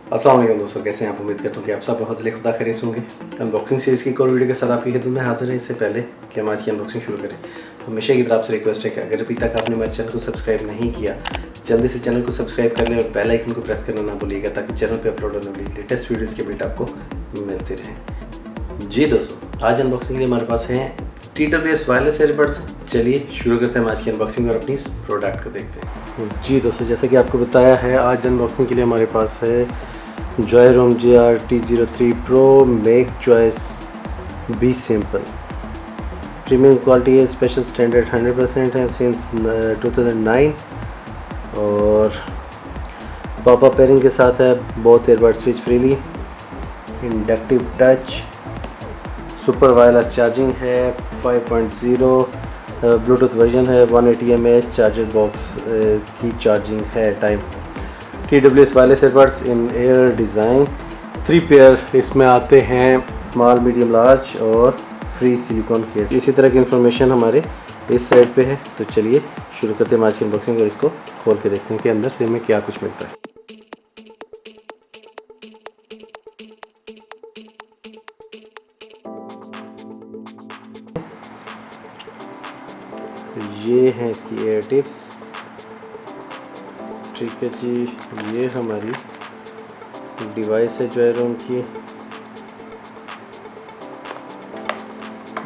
अस्सलाम वालेकुम दोस्तों, कैसे हैं आप? उम्मीद करता हूँ कि आप सब बहुत ज़्यादा खुदा खैरियत होंगे। अनबॉक्सिंग सीरीज़ की एक और वीडियो के साथ आपकी खिदमत में हाजिर है। इससे पहले कि हम आज की अनबॉक्सिंग शुरू करें, हमेशा की तरह आपसे रिक्वेस्ट है कि अगर अभी तक आपने हमारे चैनल को सब्सक्राइब नहीं किया, जल्दी से चैनल को सब्सक्राइब कर लें और बेल आइकन को प्रेस करना ना भूलिएगा, ताकि चैनल पर अपलोड होने वाली लेटेस्ट वीडियोज़ के अपडेट आपको मिलते रहें। जी दोस्तों, आज अनबॉक्सिंग के लिए हमारे पास हैं TWS वायरलेस एयरबड्स। चलिए शुरू करते हैं हम आज की अनबॉक्सिंग और अपनी इस प्रोडक्ट को देखते हैं। जी दोस्तों, जैसे कि आपको बताया है, आज अनबॉक्सिंग के लिए हमारे पास है Joyroom JR-T03 Pro make choice be simple. Premium quality है, स्पेशल स्टैंडर्ड 100% है सिंस 2009 और पॉपअप पेयरिंग के साथ है। Both airbud switch freely, inductive touch, super wireless charging है, 5.0 ब्लूटूथ वर्जन है, 180 mAh चार्जर बॉक्स की चार्जिंग है time. TWS wireless airbuds in air design 3 pair इसमें आते हैं, स्मॉल, मीडियम, लार्ज और फ्री सिलिकॉन केस। इसी तरह की इन्फॉर्मेशन हमारे इस साइड पे है। तो चलिए शुरू करते हैं आज की अनबॉक्सिंग और इसको खोल के देखते हैं कि अंदर से हमें क्या कुछ मिलता है। ये हैं इसकी एयर टिप्स। ठीक है जी, ये हमारी डिवाइस है Joyroom की।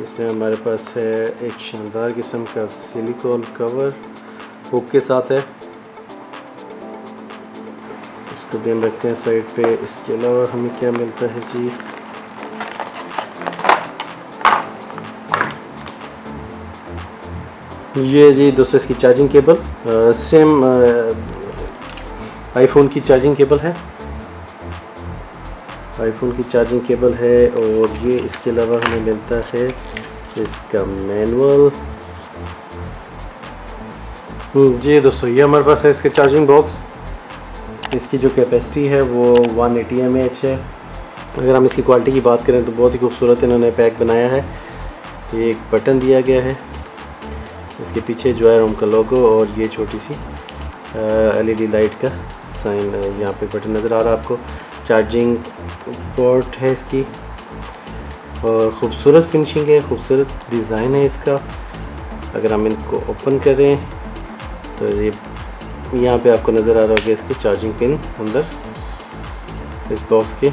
इसमें हमारे पास है एक शानदार किस्म का सिलिकॉन कवर हुक के साथ है। इसको भी हम रखते हैं साइड पे। इसके अलावा हमें क्या मिलता है जी, ये जी दोस्तों इसकी चार्जिंग केबल, सेम आईफोन की चार्जिंग केबल है। आईफोन की चार्जिंग केबल है। और ये इसके अलावा हमें मिलता है इसका मैनुअल। जी दोस्तों, ये हमारे पास है इसके चार्जिंग बॉक्स। इसकी जो कैपेसिटी है वो 180 mAh है। अगर हम इसकी क्वालिटी की बात करें तो बहुत ही खूबसूरत इन्होंने पैक बनाया है। ये एक बटन दिया गया है, इसके पीछे Joyroom का लोगो और ये छोटी सी LED लाइट का साइन, यहाँ पे बटन नज़र आ रहा है आपको। चार्जिंग पोर्ट है इसकी और ख़ूबसूरत फिनिशिंग है, खूबसूरत डिज़ाइन है इसका। अगर हम इनको ओपन करें तो ये यहाँ पे आपको नज़र आ रहा होगा इसकी चार्जिंग पिन अंदर इस बॉक्स के।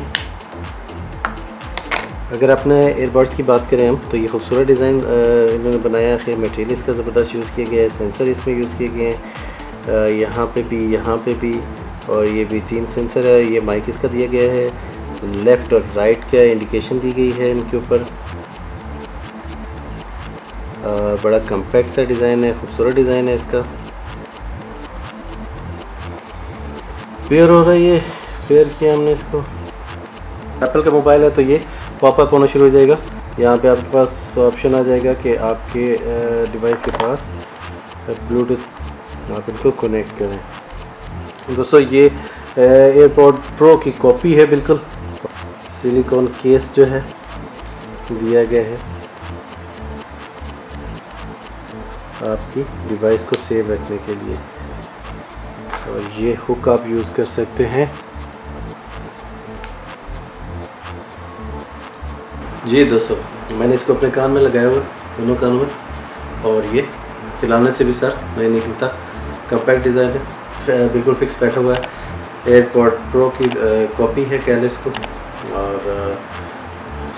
अगर अपने एयरबड्स की बात करें हम, तो ये खूबसूरत डिज़ाइन इन्होंने बनाया है। मटेरियल इसका ज़बरदस्त यूज़ किया गया है, सेंसर इसमें यूज़ किए गए हैं, यहाँ पे भी और ये भी 3 सेंसर है। ये माइक इसका दिया गया है, लेफ़्ट और राइट का इंडिकेशन दी गई है इनके ऊपर। बड़ा कम्पैक्ट सा डिज़ाइन है, खूबसूरत डिज़ाइन है इसका। पेयर हो रहा है, ये पेयर किया हमने इसको। एप्पल का मोबाइल है तो ये पॉपअप होना शुरू हो जाएगा। यहाँ पे आपके पास ऑप्शन आ जाएगा कि आपके डिवाइस के पास ब्लूटूथ आप इनको कनेक्ट करें। दोस्तों ये एयरपॉड प्रो की कॉपी है बिल्कुल। सिलिकॉन केस जो है दिया गया है आपकी डिवाइस को सेव रखने के लिए, और ये हुक आप यूज़ कर सकते हैं। जी दोस्तों, मैंने इसको अपने कान में लगाया हुआ, दोनों कानों में, और ये हिलाने से भी सर नहीं निकलता। कम्पैक्ट डिज़ाइन है, बिल्कुल फिक्स बैठा हुआ है। एयरपॉड प्रो की कॉपी है, कह लें इसको। और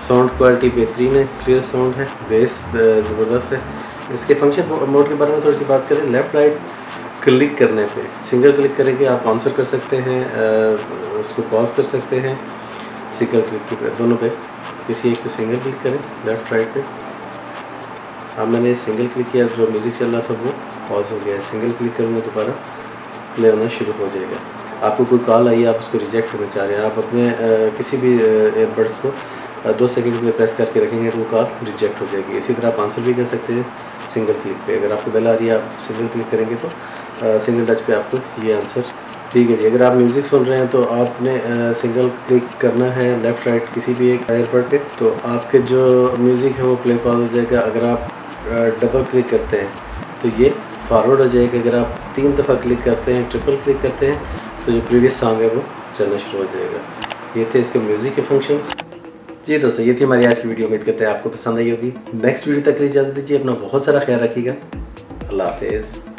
साउंड क्वालिटी बेहतरीन है, क्लियर साउंड है, बेस ज़बरदस्त है। इसके फंक्शन मोड के बारे में थोड़ी सी बात करें। लेफ़्ट राइट क्लिक करने पे, सिंगल क्लिक करेंगे आप आंसर कर सकते हैं, उसको पॉज कर सकते हैं। सिंगल क्लिक पे, दोनों पे किसी एक पे सिंगल क्लिक करें लेफ़्ट राइट पे। अब मैंने सिंगल क्लिक किया, जो म्यूज़िक चल रहा था वो पॉज हो गया है। सिंगल क्लिक करूँगा दोबारा प्ले होना शुरू हो जाएगा। आपको कोई कॉल आई, आप उसको रिजेक्ट करना चाह रहे हैं, आप अपने किसी भी एयरबड्स को 2 सेकंड के लिए प्रेस करके रखेंगे तो वो कॉल रिजेक्ट हो जाएगी। इसी तरह आप आंसर भी कर सकते हैं सिंगल क्लिक पे। अगर आपको बेल आ रही है, आप सिंगल क्लिक करेंगे तो सिंगल टच पे आपको ये आंसर। ठीक है जी, अगर आप म्यूज़िक सुन रहे हैं तो आपने सिंगल क्लिक करना है लेफ़्ट राइट किसी भी एक एयरबड पे, तो आपके जो म्यूज़िक है वो प्ले पॉज हो जाएगा। अगर आप डबल क्लिक करते हैं तो ये फॉरवर्ड हो जाएगा। अगर आप 3 दफ़ा क्लिक करते हैं, ट्रिपल क्लिक करते हैं, तो जो प्रीवियस सॉन्ग है वो चलना शुरू हो जाएगा। ये थे इसके म्यूज़िक के फंक्शंस। जी दोस्तों, ये थी हमारी आज की वीडियो। उम्मीद करते हैं आपको पसंद आई होगी। नेक्स्ट वीडियो तक के लिए इजाज़त दीजिए। अपना बहुत सारा ख्याल रखिएगा। अल्लाह हाफिज़।